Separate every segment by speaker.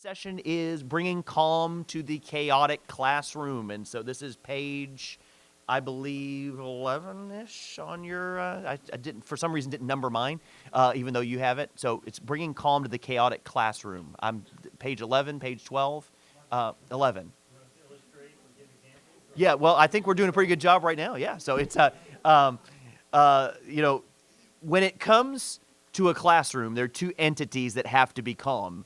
Speaker 1: Session is bringing calm to the chaotic classroom. And so this is page, I believe, 11-ish on your, I didn't, for some reason, didn't number mine, even though you have it. So it's bringing calm to the chaotic classroom. I'm page 11, page 12, 11. Yeah, well, I think we're doing a pretty good job right now. Yeah. So it's, um, you know, when it comes to a classroom, there are two entities that have to be calm.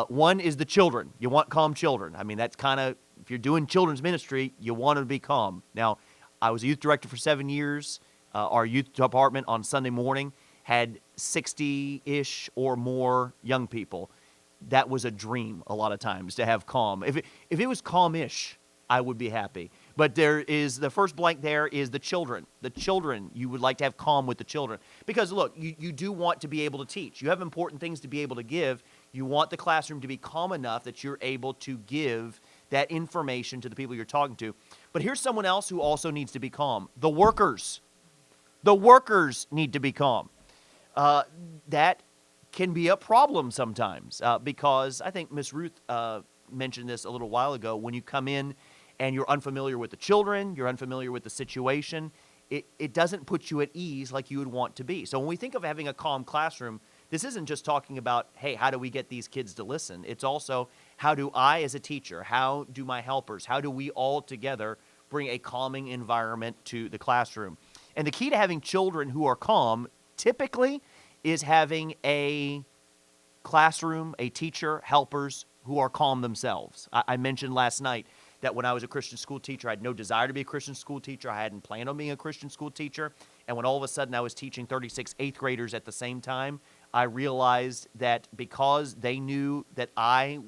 Speaker 1: One is the children. You want calm children. I mean, that's kind of, if you're doing children's ministry, you want to be calm. Now, I was a youth director for 7 years. Our youth department on Sunday morning had 60-ish or more young people. That was a dream a lot of times to have calm. If it was calm-ish, I would be happy. But there is, the first blank there is the children. The children, you would like to have calm with the children. Because look, you do want to be able to teach. You have important things to be able to give. You want the classroom to be calm enough that you're able to give that information to the people you're talking to. But here's someone else who also needs to be calm. The workers. The workers need to be calm. That can be a problem sometimes because I think Miss Ruth mentioned this a little while ago. When you come in and you're unfamiliar with the children, you're unfamiliar with the situation, it doesn't put you at ease like you would want to be. So when we think of having a calm classroom, this isn't just talking about, hey, how do we get these kids to listen? It's also, how do I as a teacher, how do my helpers, how do we all together bring a calming environment to the classroom? And the key to having children who are calm typically is having a classroom, a teacher, helpers who are calm themselves. I mentioned last night that when I was a Christian school teacher, I had no desire to be a Christian school teacher. I hadn't planned on being a Christian school teacher. And when all of a sudden I was teaching 36 eighth graders at the same time, I realized that because they knew that I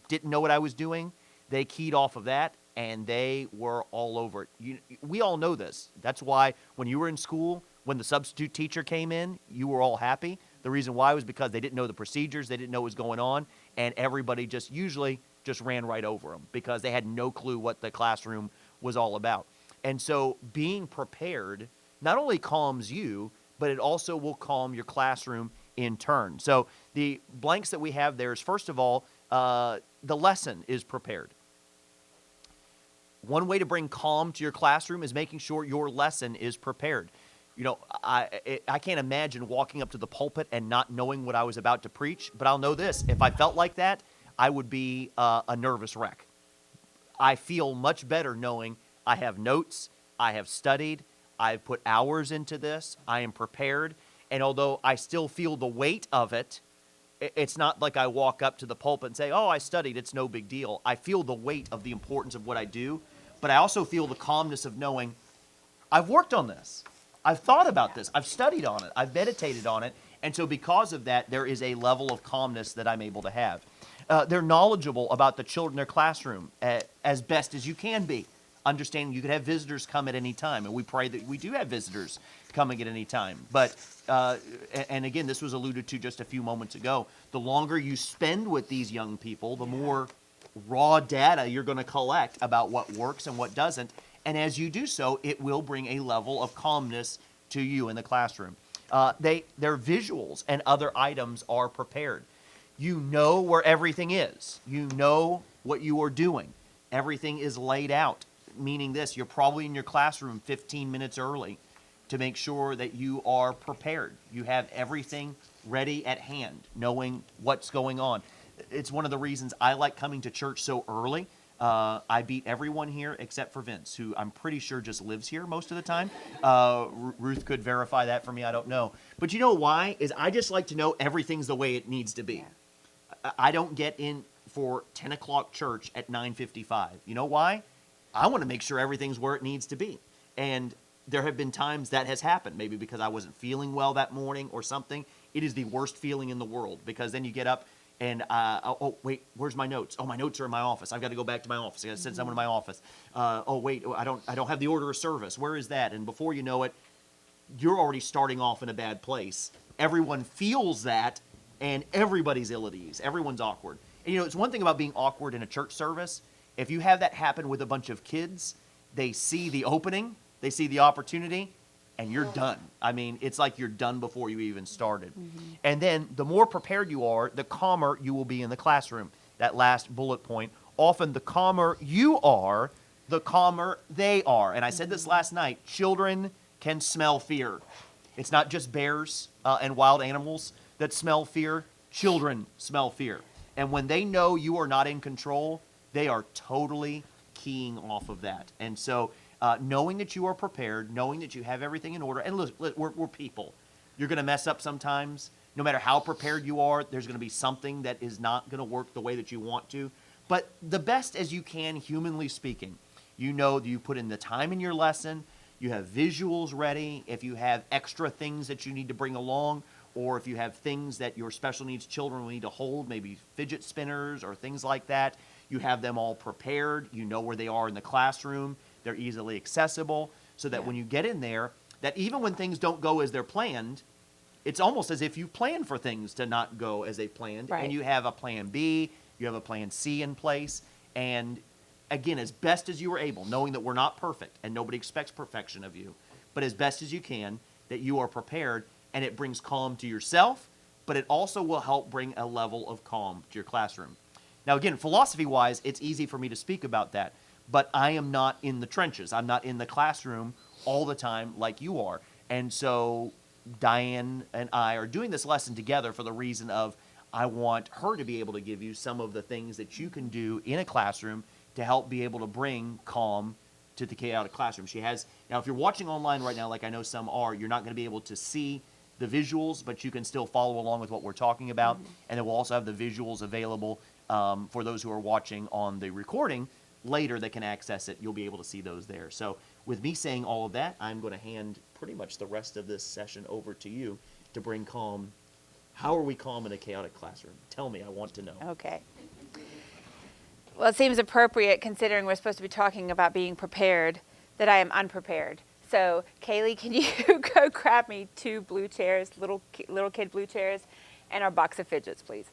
Speaker 1: didn't know what I was doing, they keyed off of that, and they were all over it. We all know this. That's why when you were in school, when the substitute teacher came in, you were all happy. The reason why was because they didn't know the procedures, they didn't know what was going on, and everybody usually just ran right over them because they had no clue what the classroom was all about. And so being prepared not only calms you, but it also will calm your classroom in turn. So the blanks that we have there is, first of all, the lesson is prepared. One way to bring calm to your classroom is making sure your lesson is prepared. You know, I can't imagine walking up to the pulpit and not knowing what I was about to preach, but I'll know this. If I felt like that, I would be a nervous wreck. I feel much better knowing I have notes, I have studied, I've put hours into this, I am prepared, and although I still feel the weight of it, it's not like I walk up to the pulpit and say, oh, I studied, it's no big deal. I feel the weight of the importance of what I do, but I also feel the calmness of knowing I've worked on this. I've thought about this. I've studied on it. I've meditated on it. And so because of that, there is a level of calmness that I'm able to have. They're knowledgeable about the children in their classroom as best as you can be. Understanding you could have visitors come at any time, and we pray that we do have visitors coming at any time. But, and again, this was alluded to just a few moments ago, the longer you spend with these young people, the more raw data you're going to collect about what works and what doesn't. And as you do so, it will bring a level of calmness to you in the classroom. Their visuals and other items are prepared. You know where everything is. You know what you are doing. Everything is laid out, meaning this, you're probably in your classroom 15 minutes early to make sure that you are prepared. You have everything ready at hand, knowing what's going on. It's one of the reasons I like coming to church so early. I beat everyone here except for Vince, who I'm pretty sure just lives here most of the time. Ruth could verify that for me. I don't know. But you know why? Is I just like to know everything's the way it needs to be. Yeah. I don't get in for 10 o'clock church at 9:55. You know why? I want to make sure everything's where it needs to be. And there have been times that has happened, maybe because I wasn't feeling well that morning or something. It is the worst feeling in the world because then you get up and, oh, wait, where's my notes? Oh, my notes are in my office. I've got to go back to my office. I got to send someone to my office. Oh, wait, I don't have the order of service. Where is that? And before you know it, you're already starting off in a bad place. Everyone feels that, and everybody's ill at ease. Everyone's awkward. And, you know, it's one thing about being awkward in a church service. If you have that happen with a bunch of kids, they see the opening, they see the opportunity, and you're done. I mean, it's like you're done before you even started. Mm-hmm. And then the more prepared you are, the calmer you will be in the classroom. that last bullet point, often the calmer you are, the calmer they are. And I said this last night, children can smell fear. It's not just bears and wild animals that smell fear. Children smell fear. And when they know you are not in control, they are totally keying off of that. And so knowing that you are prepared, knowing that you have everything in order, and look, we're people. You're going to mess up sometimes. No matter how prepared you are, there's going to be something that is not going to work the way that you want to. But the best as you can, humanly speaking, you know that you put in the time in your lesson, you have visuals ready, if you have extra things that you need to bring along, or if you have things that your special needs children will need to hold, maybe fidget spinners or things like that, you have them all prepared, you know where they are in the classroom, they're easily accessible, so that when you get in there, that even when things don't go as they're planned, it's almost as if you plan for things to not go as they planned, and you have a plan B, you have a plan C in place, and again, as best as you are able, knowing that we're not perfect and nobody expects perfection of you, but as best as you can, that you are prepared, and it brings calm to yourself, but it also will help bring a level of calm to your classroom. Now, again, philosophy-wise, it's easy for me to speak about that, but I am not in the trenches. I'm not in the classroom all the time like you are. And so Diane and I are doing this lesson together for the reason of I want her to be able to give you some of the things that you can do in a classroom to help be able to bring calm to the chaotic classroom. She has, now if you're watching online right now, like I know some are, you're not going to be able to see the visuals, but you can still follow along with what we're talking about. And then we'll also have the visuals available for those who are watching on the recording later that can access it. You'll be able to see those there. So with me saying all of that, I'm going to hand pretty much the rest of this session over to you to bring calm. How are we calm in a chaotic classroom? Tell me, I want to know.
Speaker 2: Okay. Well, it seems appropriate, considering we're supposed to be talking about being prepared, that I am unprepared. So, Kaylee, can you go grab me 2 blue chairs, little kid blue chairs, and our box of fidgets, please?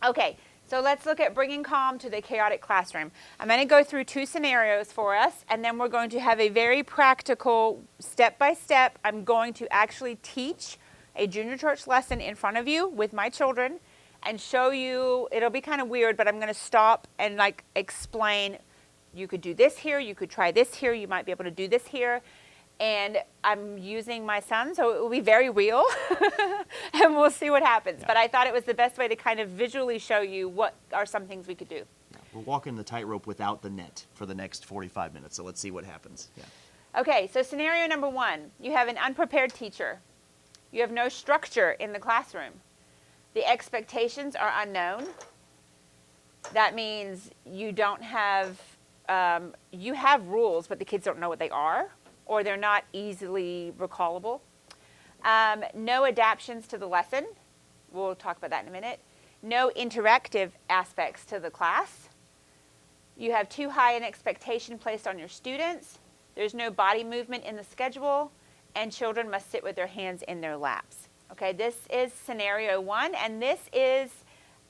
Speaker 2: Okay, so let's look at bringing calm to the chaotic classroom. I'm going to go through 2 scenarios for us, and then we're going to have a very practical, step-by-step, I'm going to actually teach a junior church lesson in front of you with my children and show you, it'll be kind of weird, but I'm going to stop and like explain, you could do this here, you could try this here, you might be able to do this here. And I'm using my son, so it will be very real, and we'll see what happens. Yeah. But I thought it was the best way to kind of visually show you what are some things we could do.
Speaker 1: Yeah. We're walking the tightrope without the net for the next 45 minutes, so let's see what happens. Yeah.
Speaker 2: Okay, so scenario number 1, you have an unprepared teacher. You have no structure in the classroom. The expectations are unknown. That means you don't have, you have rules, but the kids don't know what they are, or they're not easily recallable. No adaptions to the lesson. We'll talk about that in a minute. No interactive aspects to the class. You have too high an expectation placed on your students. There's no body movement in the schedule, and children must sit with their hands in their laps. Okay, this is scenario 1, and this is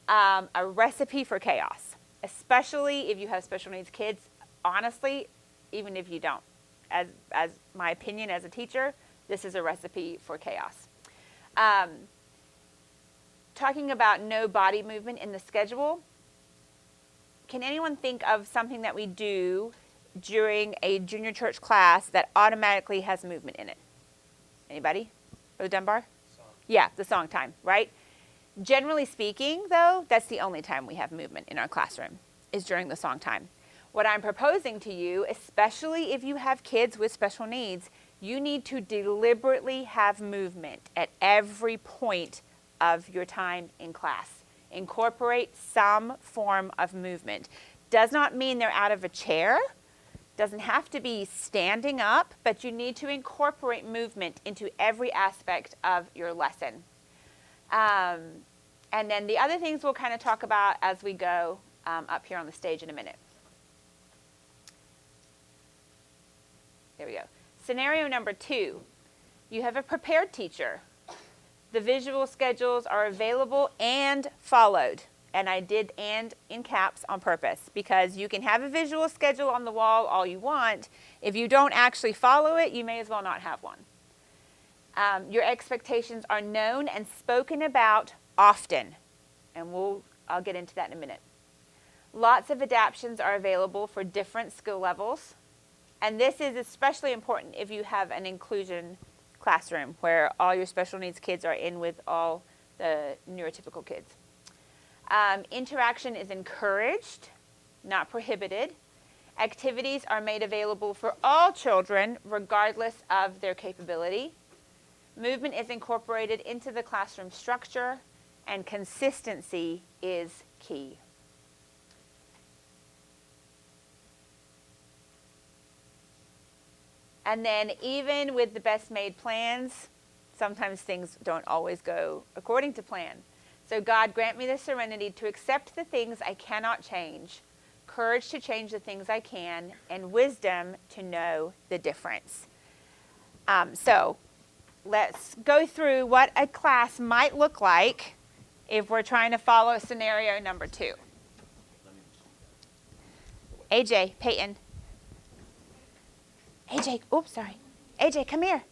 Speaker 2: a recipe for chaos, especially if you have special needs kids. Honestly, even if you don't. As my opinion as a teacher, this is a recipe for chaos. Talking about no body movement in the schedule, can anyone think of something that we do during a junior church class that automatically has movement in it? Anybody? Brother Dunbar? Song. Yeah, the song time, right? Generally speaking, though, that's the only time we have movement in our classroom, is during the song time. What I'm proposing to you, especially if you have kids with special needs, you need to deliberately have movement at every point of your time in class. Incorporate some form of movement. Does not mean they're out of a chair. Doesn't have to be standing up, but you need to incorporate movement into every aspect of your lesson. And then the other things we'll kind of talk about as we go up here on the stage in a minute. There we go. Scenario number 2, you have a prepared teacher. The visual schedules are available and followed. And I did "and" in caps on purpose, because you can have a visual schedule on the wall all you want. If you don't actually follow it, you may as well not have one. Your expectations are known and spoken about often. And we'll I'll get into that in a minute. Lots of adaptions are available for different skill levels. And this is especially important if you have an inclusion classroom where all your special needs kids are in with all the neurotypical kids. Interaction is encouraged, not prohibited. Activities are made available for all children regardless of their capability. Movement is incorporated into the classroom structure, and consistency is key. And then even with the best made plans, sometimes things don't always go according to plan. So God, grant me the serenity to accept the things I cannot change, courage to change the things I can, and wisdom to know the difference. So let's go through what a class might look like if we're trying to follow scenario number 2. AJ, Peyton. AJ, oops, sorry. AJ, come here.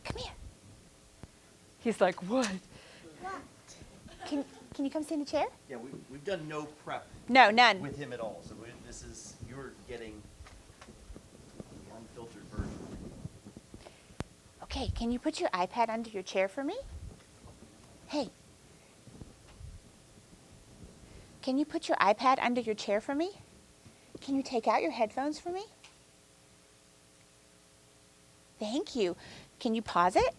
Speaker 2: Come here. He's like, what? Can you come sit in the chair?
Speaker 1: Yeah, we've done no prep
Speaker 2: No, none.
Speaker 1: with him at all. So this is, you're getting the unfiltered version.
Speaker 2: Okay, can you put your iPad under your chair for me? Hey. Can you put your iPad under your chair for me? Can you take out your headphones for me? Thank you. Can you pause it?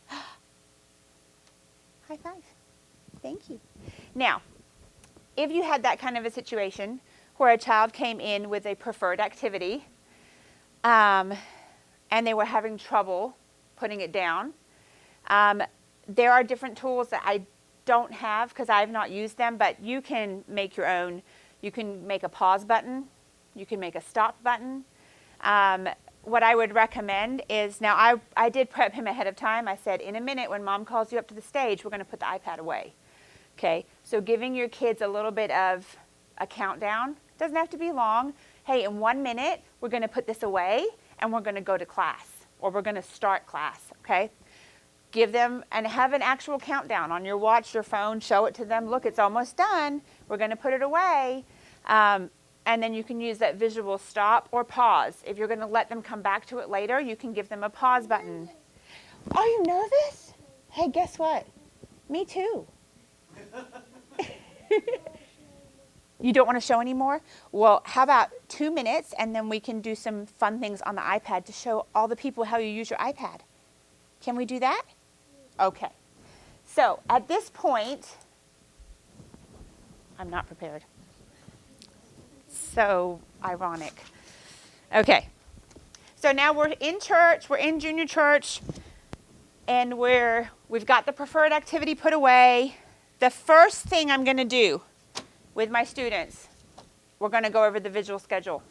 Speaker 2: High five. Thank you. Now, if you had that kind of a situation where a child came in with a preferred activity and they were having trouble putting it down, there are different tools that I don't have because I have not used them, but you can make your own. You can make a pause button. You can make a stop button. What I would recommend is, now I did prep him ahead of time. I said, in a minute when mom calls you up to the stage, we're going to put the iPad away. Okay, so giving your kids a little bit of a countdown. Doesn't have to be long. Hey, in 1 minute, we're going to put this away and we're going to go to class, or we're going to start class, okay? Give them, and have an actual countdown on your watch, your phone, show it to them. Look, it's almost done. We're going to put it away. And then you can use that visual stop or pause. If you're going to let them come back to it later, you can give them a pause button. Are you nervous? Hey, guess what? Me too. You don't want to show anymore? Well, how about 2 minutes, and then we can do some fun things on the iPad to show all the people how you use your iPad. Can we do that? Okay. So at this point, I'm not prepared. So ironic. Okay. So now we're in church, we're in junior church, and we've got the preferred activity put away. The first thing I'm going to do with my students, we're going to go over the visual schedule.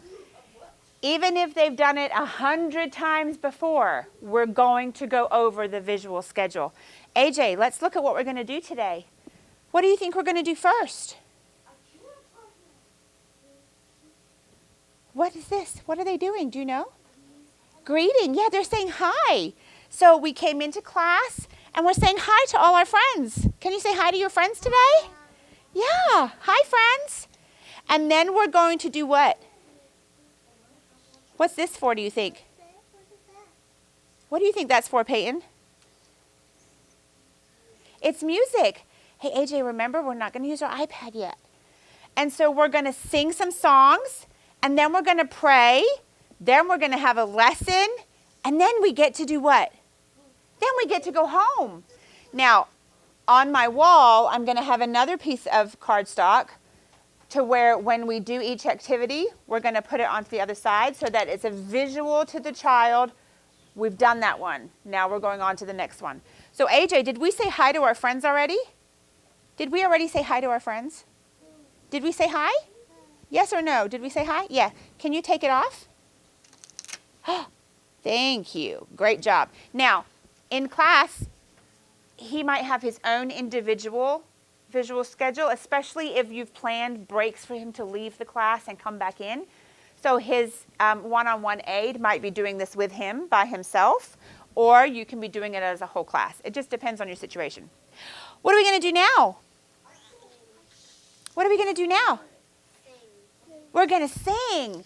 Speaker 2: Even if they've done it 100 times before, we're going to go over the visual schedule. AJ, let's look at what we're going to do today. What do you think we're going to do first? What is this? What are they doing? Do you know? Greeting. Yeah, they're saying hi. So we came into class and we're saying hi to all our friends. Can you say hi to your friends today? Yeah. Hi, friends. And then we're going to do what? What's this for, do you think? What do you think that's for, Peyton? It's music. Hey, AJ, remember, we're not going to use our iPad yet. And so we're going to sing some songs, and then we're going to pray, then we're going to have a lesson, and then we get to do what? Then we get to go home. Now, on my wall, I'm going to have another piece of cardstock to where when we do each activity, we're going to put it onto the other side so that it's a visual to the child. We've done that one. Now we're going on to the next one. So AJ, did we say hi to our friends already? Did we already say hi to our friends? Did we say hi? Yes or no? Did we say hi? Yeah. Can you take it off? Thank you. Great job. Now, in class, he might have his own individual visual schedule, especially if you've planned breaks for him to leave the class and come back in. So his one-on-one aide might be doing this with him by himself, or you can be doing it as a whole class. It just depends on your situation. What are we going to do now? What are we going to do now? We're going to sing.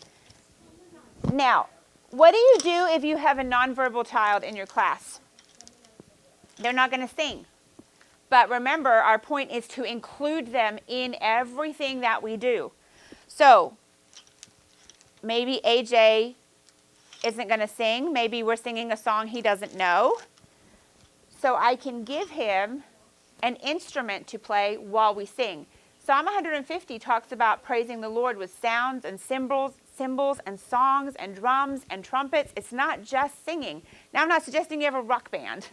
Speaker 2: Now, what do you do if you have a nonverbal child in your class? They're not going to sing. But remember, our point is to include them in everything that we do. So, maybe AJ isn't going to sing. Maybe we're singing a song he doesn't know. So I can give him an instrument to play while we sing. Psalm 150 talks about praising the Lord with sounds and cymbals and songs and drums and trumpets. It's not just singing. Now, I'm not suggesting you have a rock band,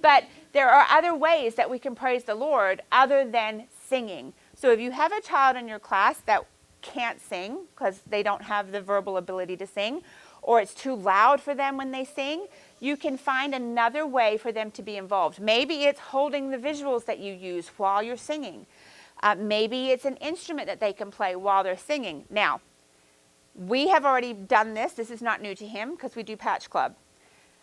Speaker 2: but there are other ways that we can praise the Lord other than singing. So if you have a child in your class that can't sing because they don't have the verbal ability to sing, or it's too loud for them when they sing, you can find another way for them to be involved. Maybe it's holding the visuals that you use while you're singing. Maybe it's an instrument that they can play while they're singing. Now, we have already done this. This is not new to him because we do Patch Club.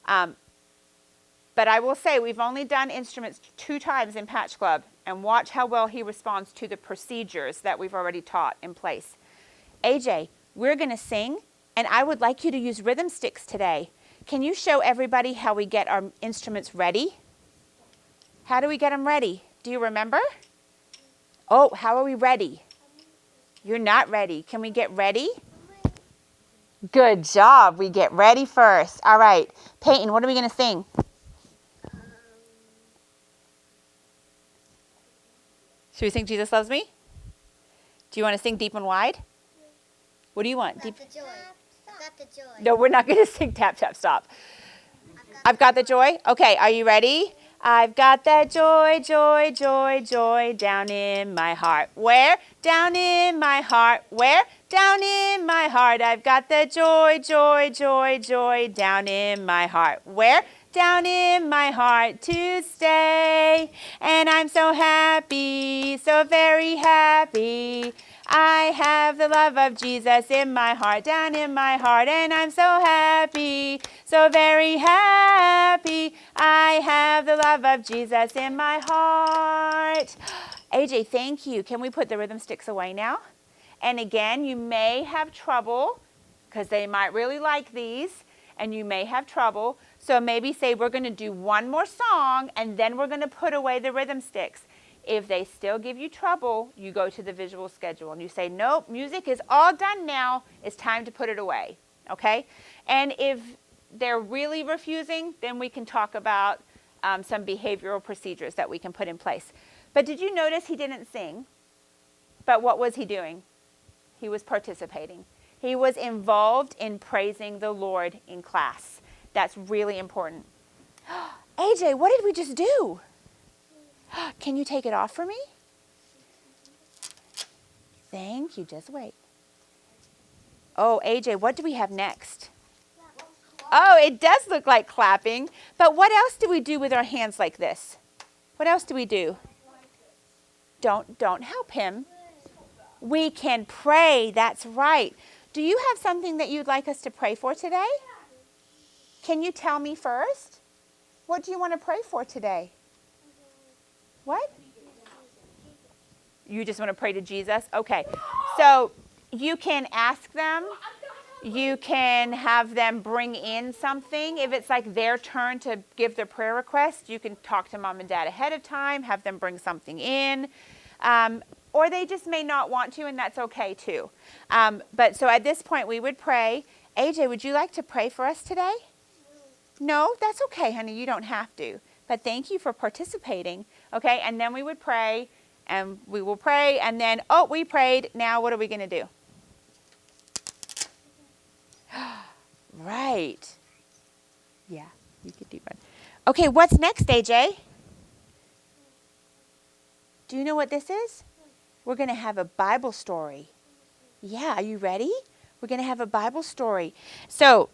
Speaker 2: But I will say we've only done instruments 2 times in Patch Club, and watch how well he responds to the procedures that we've already taught in place. AJ, we're going to sing, and I would like you to use rhythm sticks today. Can you show everybody how we get our instruments ready? How do we get them ready? Do you remember? Oh, how are we ready? You're not ready. Can we get ready? Good job. We get ready first. All right. Peyton, what are we going to sing? Should we sing Jesus Loves Me? Do you want to sing Deep and Wide? What do you want?
Speaker 3: Got the joy. Got the joy.
Speaker 2: No, we're not going to sing Tap, Tap, Stop. I've got the joy? Okay, are you ready? I've got that joy, joy, joy, joy down in my heart. Where? Down in my heart. Where? Down in my heart. I've got the joy, joy, joy, joy down in my heart. Where? Down in my heart to stay. And I'm so happy, so very happy. I have the love of Jesus in my heart, down in my heart, and I'm so happy, so very happy. I have the love of Jesus in my heart. AJ, thank you. Can we put the rhythm sticks away now? And again, you may have trouble, because they might really like these, and you may have trouble. So maybe say we're going to do one more song, and then we're going to put away the rhythm sticks. If they still give you trouble, you go to the visual schedule and you say, nope, music is all done now. It's time to put it away, okay? And if they're really refusing, then we can talk about some behavioral procedures that we can put in place. But did you notice he didn't sing? But what was he doing? He was participating. He was involved in praising the Lord in class. That's really important. AJ, what did we just do? Can you take it off for me? Thank you. Just wait. Oh, AJ, what do we have next? Oh, it does look like clapping. But what else do we do with our hands like this? What else do we do? Don't help him. We can pray. That's right. Do you have something that you'd like us to pray for today? Can you tell me first? What do you want to pray for today? What? You just want to pray to Jesus? Okay. So you can ask them. You can have them bring in something. If it's like their turn to give their prayer request, you can talk to mom and dad ahead of time, have them bring something in. Or they just may not want to, and that's okay too. But so at this point, we would pray. AJ, would you like to pray for us today? No, that's okay, honey. You don't have to. But thank you for participating. Okay, and then we would pray, and we will pray, and then, oh, we prayed. Now what are we going to do? Right. Yeah, you could do one. Okay, what's next, AJ? Do you know what this is? We're going to have a Bible story. Yeah, are you ready? We're going to have a Bible story. So,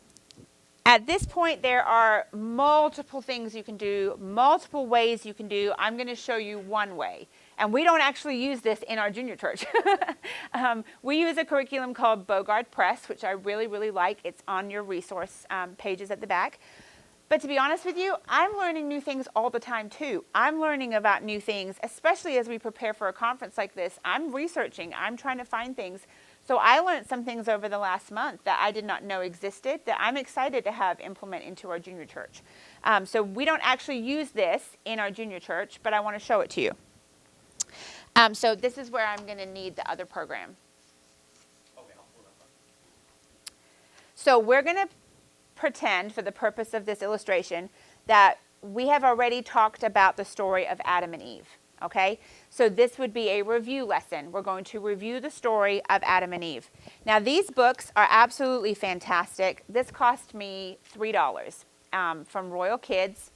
Speaker 2: at this point, there are multiple things you can do, multiple ways you can do. I'm going to show you one way. And we don't actually use this in our junior church. We use a curriculum called Bogard Press, which I really, really like. It's on your resource pages at the back. But to be honest with you, I'm learning new things all the time too. I'm learning about new things, especially as we prepare for a conference like this. I'm researching, I'm trying to find things. So I learned some things over the last month that I did not know existed that I'm excited to have implement into our junior church. So we don't actually use this in our junior church, but I want to show it to you. So this is where I'm going to need the other program. So we're going to pretend, for the purpose of this illustration, that we have already talked about the story of Adam and Eve. Okay? So this would be a review lesson. We're going to review the story of Adam and Eve. Now these books are absolutely fantastic. This cost me $3 from Royal Kids,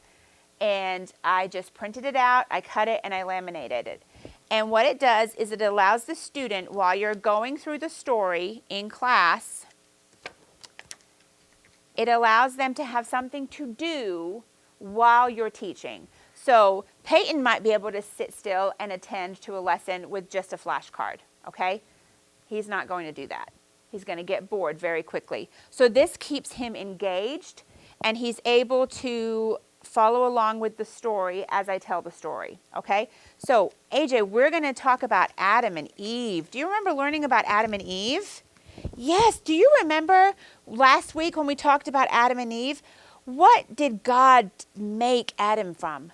Speaker 2: and I just printed it out, I cut it, and I laminated it. And what it does is it allows the student, while you're going through the story in class, it allows them to have something to do while you're teaching. So Peyton might be able to sit still and attend to a lesson with just a flashcard, okay? He's not going to do that. He's going to get bored very quickly. So this keeps him engaged, and he's able to follow along with the story as I tell the story, okay? So AJ, we're going to talk about Adam and Eve. Do you remember learning about Adam and Eve? Yes. Do you remember last week when we talked about Adam and Eve? What did God make Adam from?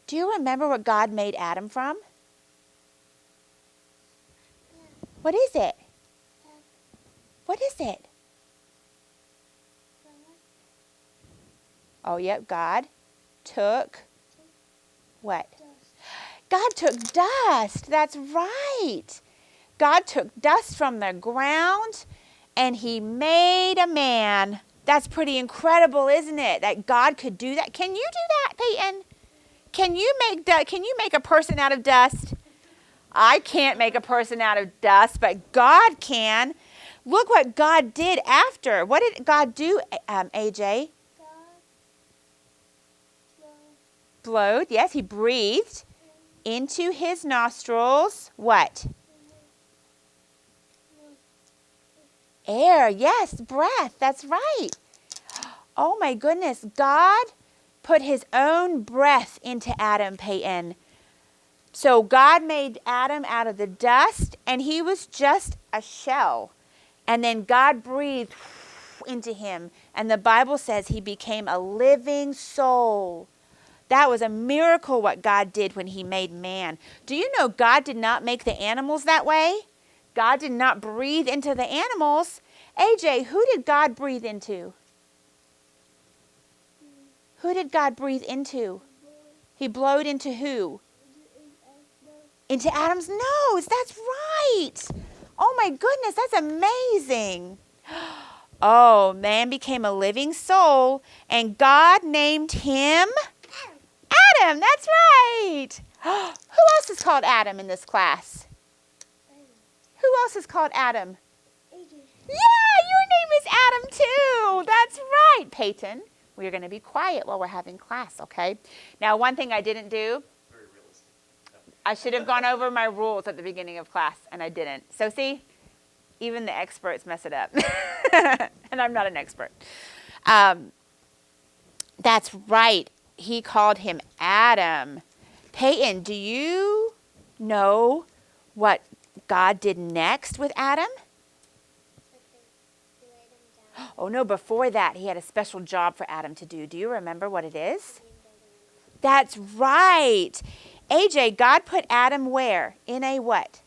Speaker 2: Do you remember what God made Adam from? What is it? What is it? Oh, yep, God took what? God took dust. That's right. God took dust from the ground and he made a man. That's pretty incredible, isn't it? That God could do that. Can you do that, Peyton? Can you make a person out of dust? I can't make a person out of dust, but God can. Look what God did after. What did God do, AJ? Blowed. Yes, he breathed into his nostrils. What? Air. Yes, breath. That's right. Oh my goodness. God put his own breath into Adam, Peyton. So God made Adam out of the dust, and he was just a shell. And then God breathed into him, and the Bible says he became a living soul. That was a miracle what God did when he made man. Do you know God did not make the animals that way? God did not breathe into the animals. AJ, who did God breathe into? Who did God breathe into? He blowed into who? Into Adam's nose. That's right. Oh my goodness, that's amazing. Oh, man became a living soul, and God named him Adam. That's right. Who else is called Adam in this class? Who else is called Adam? Yeah, your name is Adam too. That's right, Peyton. We're going to be quiet while we're having class, okay? Now, one thing I didn't do, I should have gone over my rules at the beginning of class, and I didn't. So see, even the experts mess it up. And I'm not an expert. That's right. He called him Adam. Peyton, do you know what God did next with Adam? Oh, no, before that, he had a special job for Adam to do. Do you remember what it is? That's right. AJ, God put Adam where? In a what?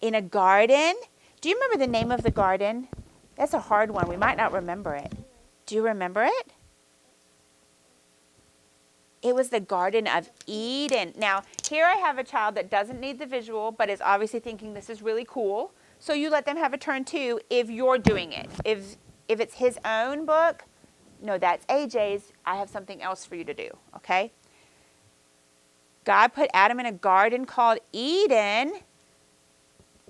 Speaker 2: In a garden. Do you remember the name of the garden? That's a hard one. We might not remember it. Do you remember it? It was the Garden of Eden. Now, here I have a child that doesn't need the visual, but is obviously thinking this is really cool. So you let them have a turn too if you're doing it. If it's his own book, no, that's AJ's. I have something else for you to do, okay? God put Adam in a garden called Eden,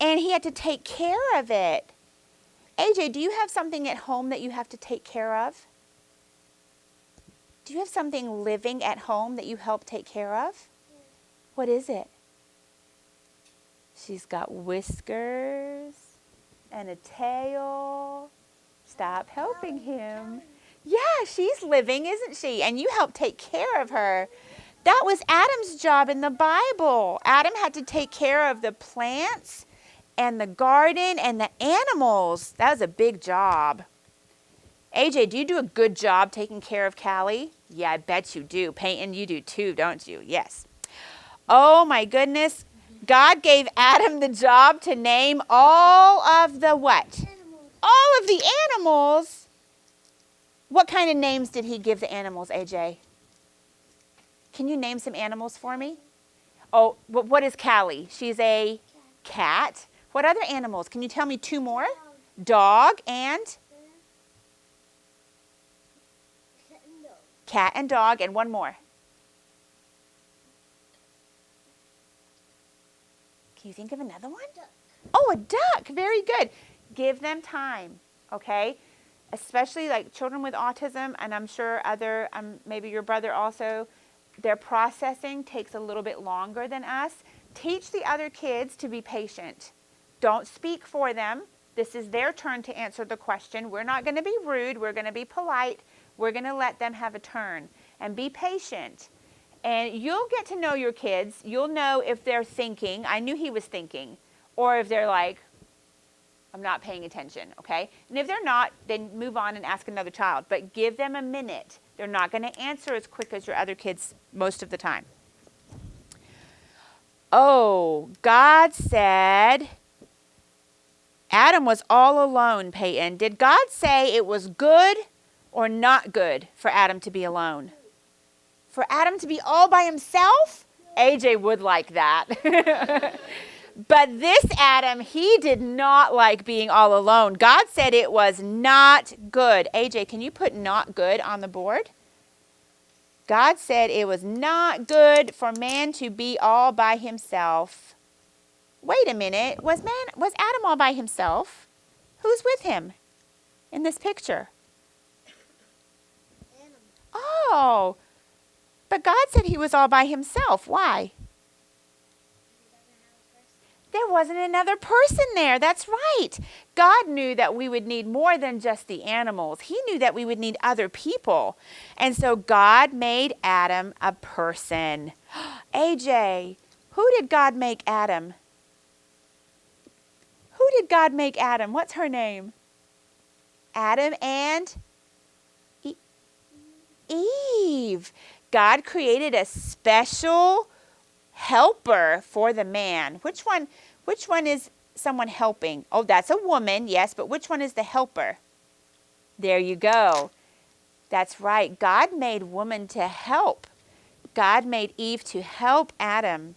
Speaker 2: and he had to take care of it. AJ, do you have something at home that you have to take care of? Do you have something living at home that you help take care of? What is it? She's got whiskers and a tail. Stop helping him. Yeah, she's living, isn't she? And you help take care of her. That was Adam's job in the Bible. Adam had to take care of the plants and the garden and the animals. That was a big job. AJ, do you do a good job taking care of Callie? Yeah, I bet you do. Peyton, you do too, don't you? Yes. Oh my goodness. God gave Adam the job to name all of the what?
Speaker 3: Animals.
Speaker 2: All of the animals. What kind of names did he give the animals, AJ? Can you name some animals for me? Oh, what is Callie? She's a cat. What other animals? Can you tell me two more? Dog and? Cat and dog, and one more. Can you think of another one?
Speaker 3: Duck.
Speaker 2: Oh, a duck. Very good. Give them time, okay? Especially like children with autism, and I'm sure other, maybe your brother also, their processing takes a little bit longer than us. Teach the other kids to be patient. Don't speak for them. This is their turn to answer the question. We're not going to be rude. We're going to be polite. We're going to let them have a turn and be patient. And you'll get to know your kids. You'll know if they're thinking, I knew he was thinking, or if they're like, I'm not paying attention, okay? And if they're not, then move on and ask another child. But give them a minute. They're not going to answer as quick as your other kids most of the time. Oh, God said Adam was all alone, Peyton. Did God say it was good or not good for Adam to be alone? For Adam to be all by himself? AJ would like that. But this Adam, he did not like being all alone. God said it was not good. AJ, can you put not good on the board? God said it was not good for man to be all by himself. Wait a minute. Was Adam all by himself? Who's with him in this picture?
Speaker 3: Animal.
Speaker 2: Oh, but God said he was all by himself. Why? There wasn't another person there. That's right. God knew that we would need more than just the animals. He knew that we would need other people. And so God made Adam a person. AJ, who did God make Adam? Who did God make Adam? What's her name? Adam and Eve. God created a special helper for the man. Which one is someone helping? Oh, that's a woman, yes, but which one is the helper? There you go. That's right. God made woman to help. God made Eve to help Adam.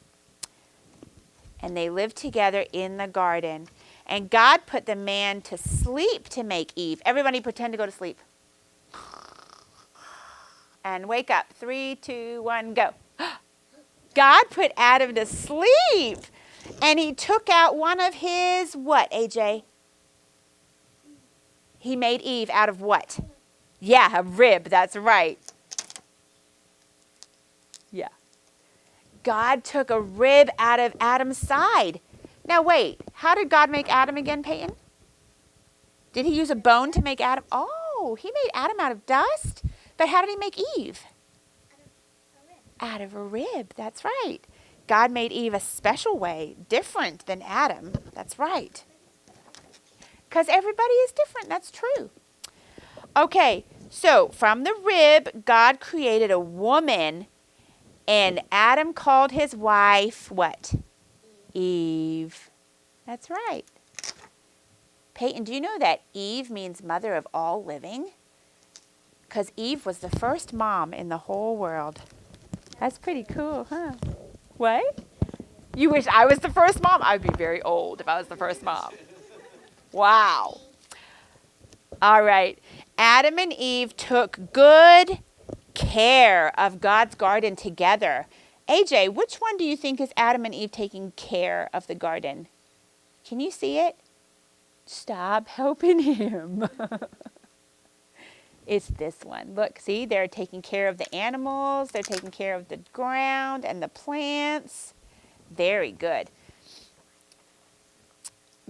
Speaker 2: And they lived together in the garden. And God put the man to sleep to make Eve. Everybody pretend to go to sleep. And wake up. 3, 2, 1, go. God put Adam to sleep. And he took out one of his, what, AJ? He made Eve out of what? Yeah, a rib. That's right. Yeah. God took a rib out of Adam's side. Now wait, how did God make Adam again, Peyton? Did he use a bone to make Adam? Oh, he made Adam out of dust? But how did he make Eve? Out of a rib. That's right. God made Eve a special way, different than Adam. That's right. Because everybody is different. That's true. Okay, so from the rib, God created a woman, and Adam called his wife what? Eve. That's right. Peyton, do you know that Eve means mother of all living? Because Eve was the first mom in the whole world. That's pretty cool, huh? What? You wish I was the first mom? I'd be very old if I was the first mom. Wow. All right. Adam and Eve took good care of God's garden together. AJ, which one do you think is Adam and Eve taking care of the garden? Can you see it? Stop helping him. It's this one. Look, see, they're taking care of the animals. They're taking care of the ground and the plants. Very good.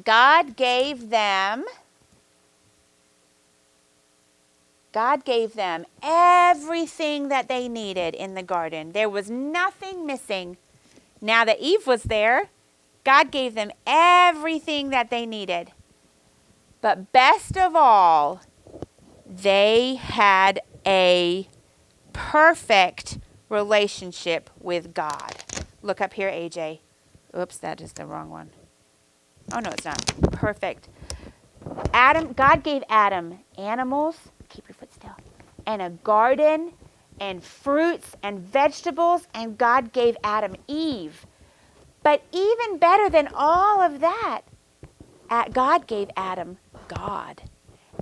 Speaker 2: God gave them everything that they needed in the garden. There was nothing missing. Now that Eve was there, God gave them everything that they needed. But best of all, they had a perfect relationship with God. Look up here, AJ. Oops, that is the wrong one. Oh, no, it's not. Perfect. God gave Adam animals, keep your foot still, and a garden, and fruits and vegetables, and God gave Adam Eve. But even better than all of that, God gave Adam God.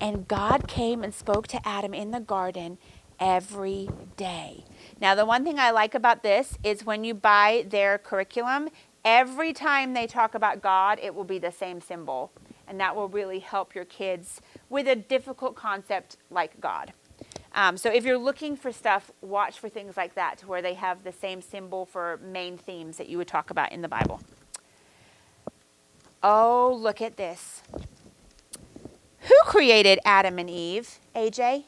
Speaker 2: And God came and spoke to Adam in the garden every day. Now, the one thing I like about this is when you buy their curriculum, every time they talk about God, it will be the same symbol. And that will really help your kids with a difficult concept like God. So if you're looking for stuff, watch for things like that, to where they have the same symbol for main themes that you would talk about in the Bible. Oh, look at this. Who created Adam and Eve, AJ?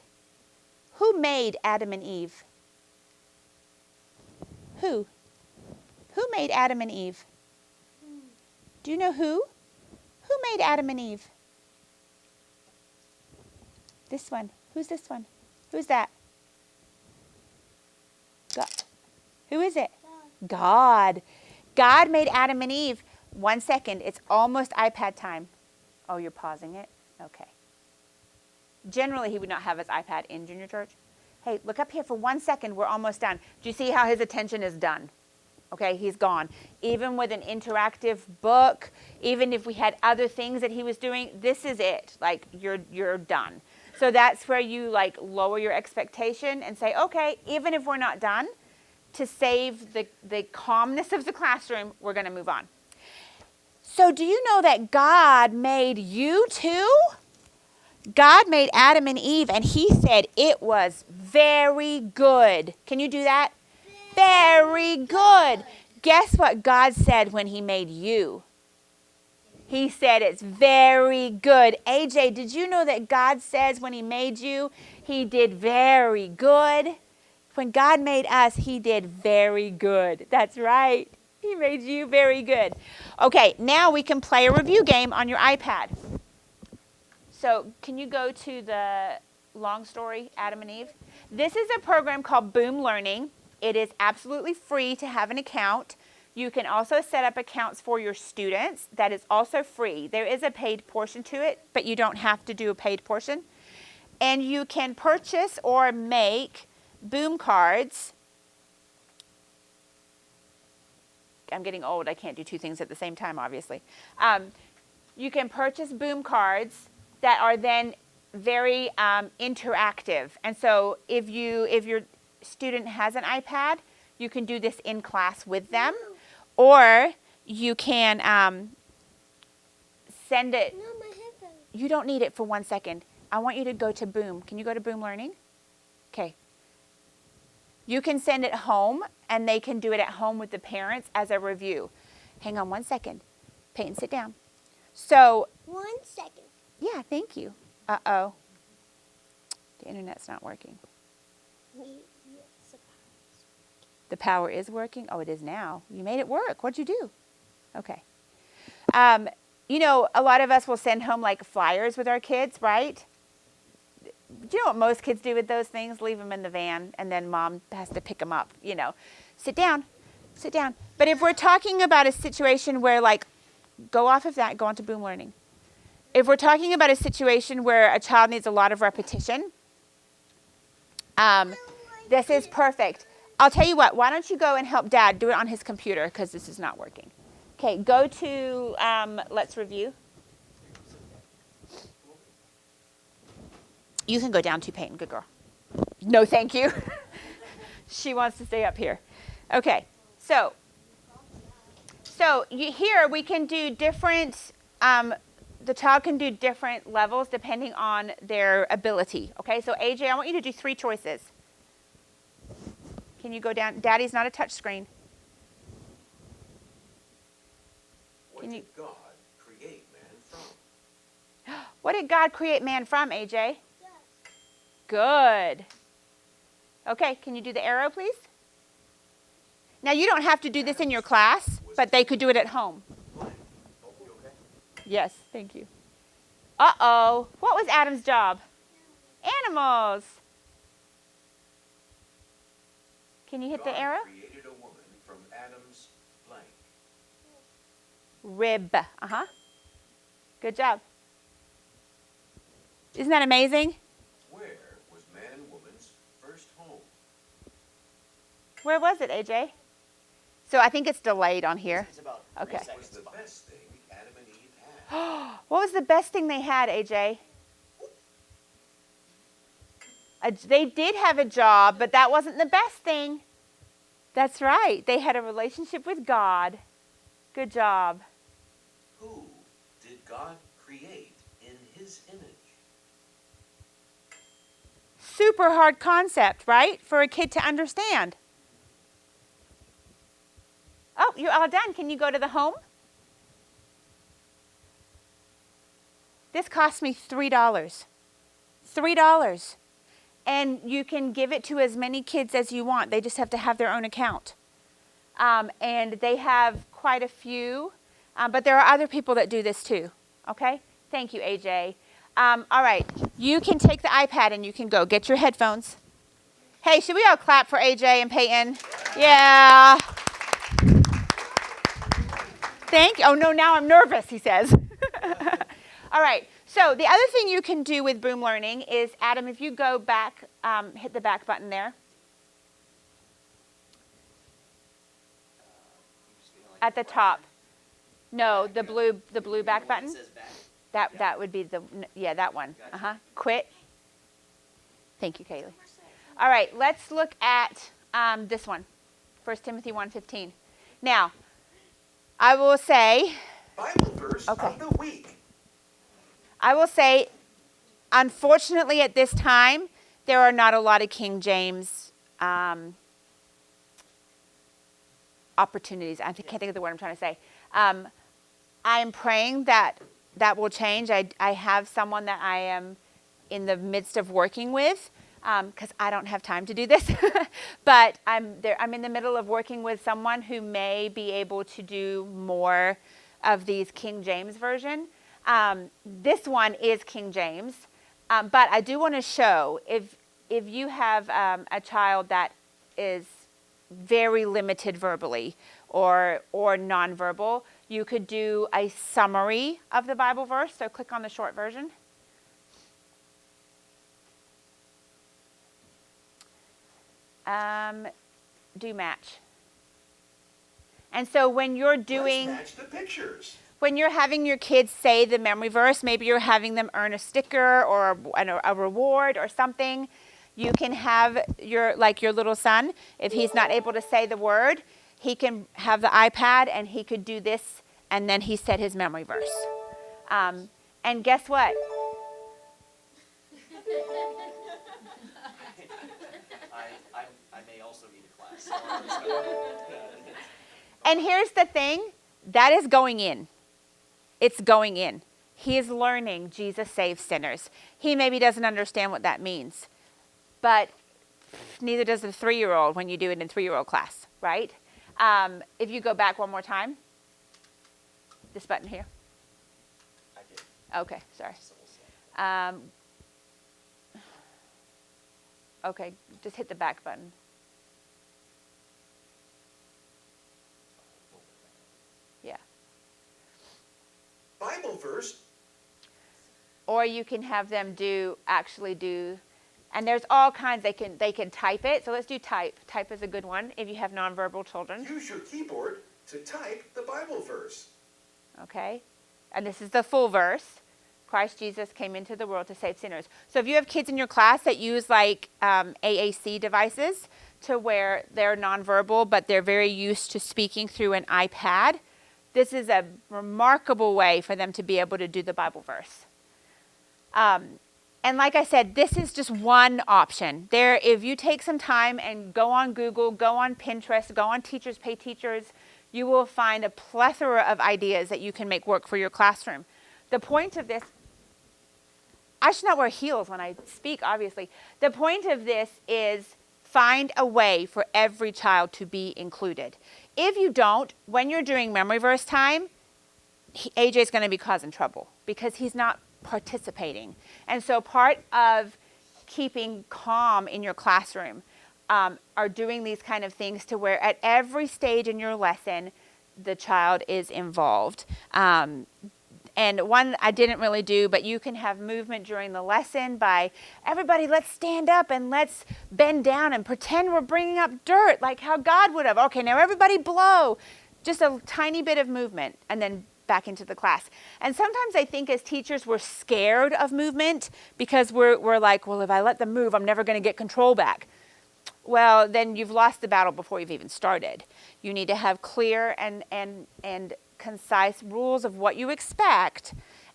Speaker 2: Who made Adam and Eve? Who? Who made Adam and Eve? Do you know who? Who made Adam and Eve? This one. Who's this one? Who's that? God. Who is it? God. God made Adam and Eve. 1 second. It's almost iPad time. Oh, you're pausing it? Okay. Generally, he would not have his iPad in junior church. Hey, look up here for 1 second. We're almost done. Do you see how his attention is done? Okay, he's gone. Even with an interactive book, even if we had other things that he was doing, this is it. Like, you're done. So that's where you like lower your expectation and say, okay, even if we're not done, to save the calmness of the classroom, we're going to move on. So do you know that God made you too? God made Adam and Eve, and he said it was very good. Can you do that? Very good. Guess what God said when he made you? He said it's very good. AJ, did you know that God says when he made you, he did very good? When God made us, he did very good. That's right. He made you very good. Okay, now we can play a review game on your iPad. So can you go to the long story, Adam and Eve? This is a program called Boom Learning. It is absolutely free to have an account. You can also set up accounts for your students. That is also free. There is a paid portion to it, but you don't have to do a paid portion. And you can purchase or make Boom cards. I'm getting old. I can't do two things at the same time, obviously. You can purchase Boom cards that are then very interactive. And so if your student has an iPad, you can do this in class with them. Or you can send it.
Speaker 3: No, my headphones.
Speaker 2: You don't need it for 1 second. I want you to go to Boom. Can you go to Boom Learning? Okay. You can send it home, and they can do it at home with the parents as a review. Hang on 1 second. Peyton, sit down. So.
Speaker 3: 1 second.
Speaker 2: Yeah, thank you. Uh-oh. The internet's not working. The power is working? Oh, it is now. You made it work. What'd you do? Okay. You know, a lot of us will send home like flyers with our kids, right? Do you know what most kids do with those things? Leave them in the van, and then mom has to pick them up, you know. Sit down. Sit down. But if we're talking about a situation where, like, go off of that, go on to Boom Learning. If we're talking about a situation where a child needs a lot of repetition, this is perfect. I'll tell you what, why don't you go and help Dad do it on his computer, because this is not working. Okay, go to Let's Review. You can go down to Peyton, good girl. No, thank you. She wants to stay up here. Okay, so here we can do different the child can do different levels depending on their ability. Okay, so AJ, I want you to do 3 choices. Can you go down? Daddy's not a touch screen.
Speaker 4: What did God create man from?
Speaker 2: What did God create man from, AJ?
Speaker 3: Yes.
Speaker 2: Good. Okay, can you do the arrow, please? Now, you don't have to do this in your class, but they could do it at home.
Speaker 4: Blank. Oh, you okay?
Speaker 2: Yes, thank you. Uh-oh. What was Adam's job? Animals. Can you hit the
Speaker 4: God
Speaker 2: arrow?
Speaker 4: created a woman from Adam's blank.
Speaker 2: Rib. Uh-huh. Good job. Isn't that amazing?
Speaker 4: Where was man and woman's first home?
Speaker 2: Where was it, AJ? So I think it's delayed on here.
Speaker 1: It's about
Speaker 2: Okay.
Speaker 1: 3
Speaker 4: What was
Speaker 1: seconds
Speaker 4: the
Speaker 1: behind.
Speaker 4: best thing Adam and Eve had?
Speaker 2: What was the best thing they had, AJ? They did have a job, but that wasn't the best thing. That's right. They had a relationship with God. Good job.
Speaker 4: Who did God create in his image?
Speaker 2: Super hard concept, right? For a kid to understand. Oh, you're all done. Can you go to the home? This cost me $3. $3. And you can give it to as many kids as you want. They just have to have their own account. And they have quite a few, but there are other people that do this too. Okay? Thank you, AJ. All right. You can take the iPad and you can go. Get your headphones. Hey, should we all clap for AJ and Peyton? Yeah. Thank you. Oh, no, now I'm nervous, he says. All right. So the other thing you can do with Boom Learning is, Adam, if you go back, hit the back button there. At the top. No, the blue back button.
Speaker 1: It says back.
Speaker 2: That would be that one.
Speaker 1: Gotcha.
Speaker 2: Quit. Thank you, Kaylee. All right, let's look at this one. 1 Timothy 1:15. Now, I will say,
Speaker 4: Bible verse
Speaker 2: Okay.
Speaker 4: of the week.
Speaker 2: Unfortunately, at this time, there are not a lot of King James opportunities. Can't think of the word I'm trying to say. I'm praying that will change. I have someone that I am in the midst of working with, because I don't have time to do this. But I'm in the middle of working with someone who may be able to do more of these King James version. This one is King James, but I do want to show if you have a child that is very limited verbally or nonverbal, you could do a summary of the Bible verse. So click on the short version. Do match. And so when you're doing,
Speaker 4: Let's match the pictures.
Speaker 2: when you're having your kids say the memory verse, maybe you're having them earn a sticker or a reward or something, you can have your little son, if he's not able to say the word, he can have the iPad and he could do this, and then he said his memory verse. And guess what?
Speaker 1: I may also need a class.
Speaker 2: And here's the thing, that is going in. It's going in. He is learning Jesus saves sinners. He maybe doesn't understand what that means, but neither does the 3-year-old when you do it in 3-year-old class, right? If you go back one more time, this button here.
Speaker 1: I did.
Speaker 2: Okay, sorry.
Speaker 1: So we'll see.
Speaker 2: Okay, just hit the back button. Yeah.
Speaker 4: Bible verse.
Speaker 2: Or you can have them actually do, and there's all kinds, they can type it. So let's do type. Type is a good one if you have nonverbal children.
Speaker 4: Use your keyboard to type the Bible verse.
Speaker 2: Okay? And this is the full verse. Christ Jesus came into the world to save sinners. So if you have kids in your class that use AAC devices to where they're nonverbal, but they're very used to speaking through an iPad, This is a remarkable way for them to be able to do the Bible verse. And like I said, this is just one option. If you take some time and go on Google, go on Pinterest, go on Teachers Pay Teachers, you will find a plethora of ideas that you can make work for your classroom. The point of this, I should not wear heels when I speak, obviously. The point of this is find a way for every child to be included. If you don't, when you're doing memory verse time, AJ's going to be causing trouble because he's not participating. And so part of keeping calm in your classroom are doing these kind of things to where at every stage in your lesson, the child is involved. And one I didn't really do, but you can have movement during the lesson by everybody, let's stand up and let's bend down and pretend we're bringing up dirt like how God would have. Okay, now everybody blow. Just a tiny bit of movement and then back into the class. And sometimes I think as teachers we're scared of movement because we're like, well, if I let them move, I'm never going to get control back. Well, then you've lost the battle before you've even started. You need to have clear and concise rules of what you expect,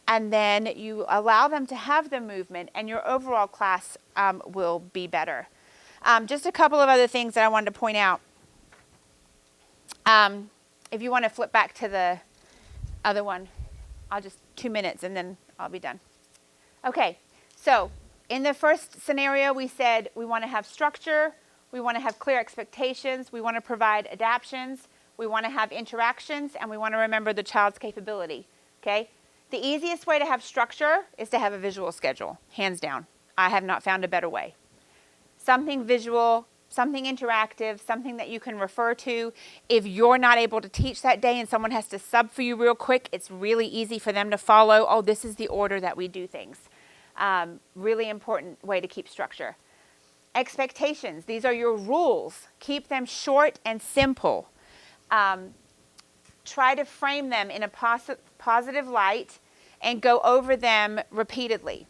Speaker 2: and then you allow them to have the movement, and your overall class will be better. Just a couple of other things that I wanted to point out. If you want to flip back to the other one, I'll just 2 minutes and then I'll be done. Okay, so in the first scenario, we said we want to have structure, we want to have clear expectations, we want to provide adaptions, we want to have interactions, and we want to remember the child's capability, okay? The easiest way to have structure is to have a visual schedule, hands down. I have not found a better way. Something visual, something interactive, something that you can refer to. If you're not able to teach that day and someone has to sub for you real quick, it's really easy for them to follow. Oh, this is the order that we do things. Really important way to keep structure. Expectations. These are your rules. Keep them short and simple. Try to frame them in a positive light and go over them repeatedly.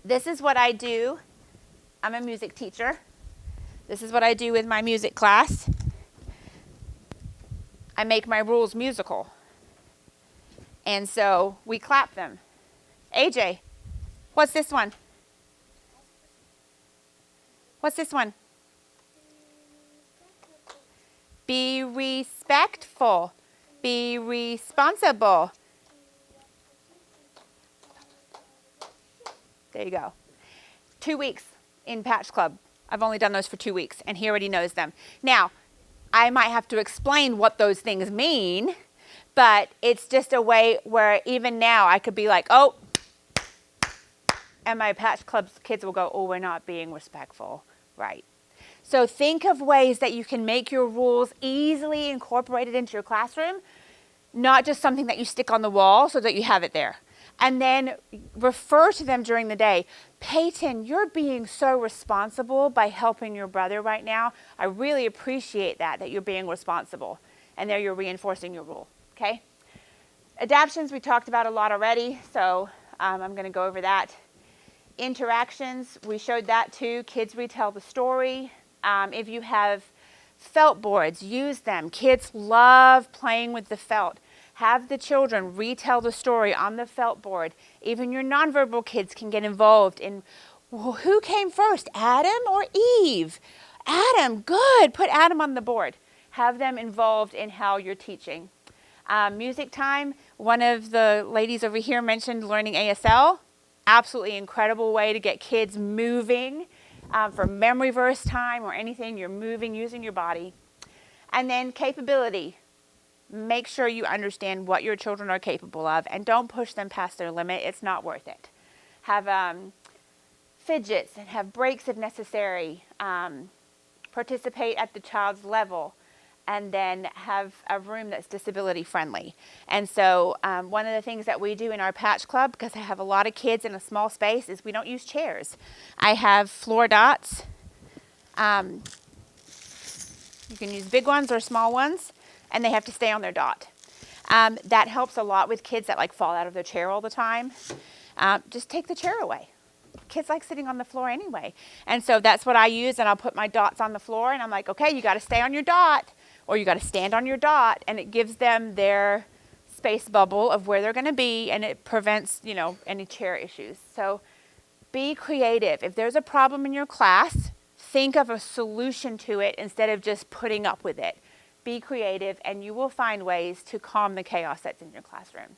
Speaker 2: This is what I do. I'm a music teacher. This is what I do with my music class. I make my rules musical. And so we clap them. AJ, what's this one? What's this one? Be respectful. Be responsible. There you go. 2 weeks in Patch Club. I've only done those for 2 weeks, and he already knows them. Now, I might have to explain what those things mean, but it's just a way where even now I could be like, oh, and my Patch Club kids will go, oh, we're not being respectful. Right. So think of ways that you can make your rules easily incorporated into your classroom, not just something that you stick on the wall so that you have it there. And then refer to them during the day. Peyton, you're being so responsible by helping your brother right now. I really appreciate that you're being responsible. And there you're reinforcing your rule, okay? Adaptions we talked about a lot already, so I'm going to go over that. Interactions, we showed that too. Kids retell the story. If you have felt boards, use them. Kids love playing with the felt. Have the children retell the story on the felt board. Even your nonverbal kids can get involved in, well, who came first, Adam or Eve? Adam, good. Put Adam on the board. Have them involved in how you're teaching. Music time, one of the ladies over here mentioned learning ASL. Absolutely incredible way to get kids moving for memory verse time or anything. You're moving using your body. And then capability. Make sure you understand what your children are capable of and don't push them past their limit. It's not worth it. Have fidgets and have breaks if necessary. Participate at the child's level, and then have a room that's disability friendly. And so one of the things that we do in our Patch Club, because I have a lot of kids in a small space, is we don't use chairs. I have floor dots. You can use big ones or small ones, and they have to stay on their dot. That helps a lot with kids that like fall out of their chair all the time. Just take the chair away. Kids like sitting on the floor anyway. And so that's what I use, and I'll put my dots on the floor, and I'm like, okay, you got to stay on your dot. or you got to stand on your dot, and it gives them their space bubble of where they're going to be, and it prevents, any chair issues. So be creative. If there's a problem in your class, think of a solution to it instead of just putting up with it. Be creative, and you will find ways to calm the chaos that's in your classroom.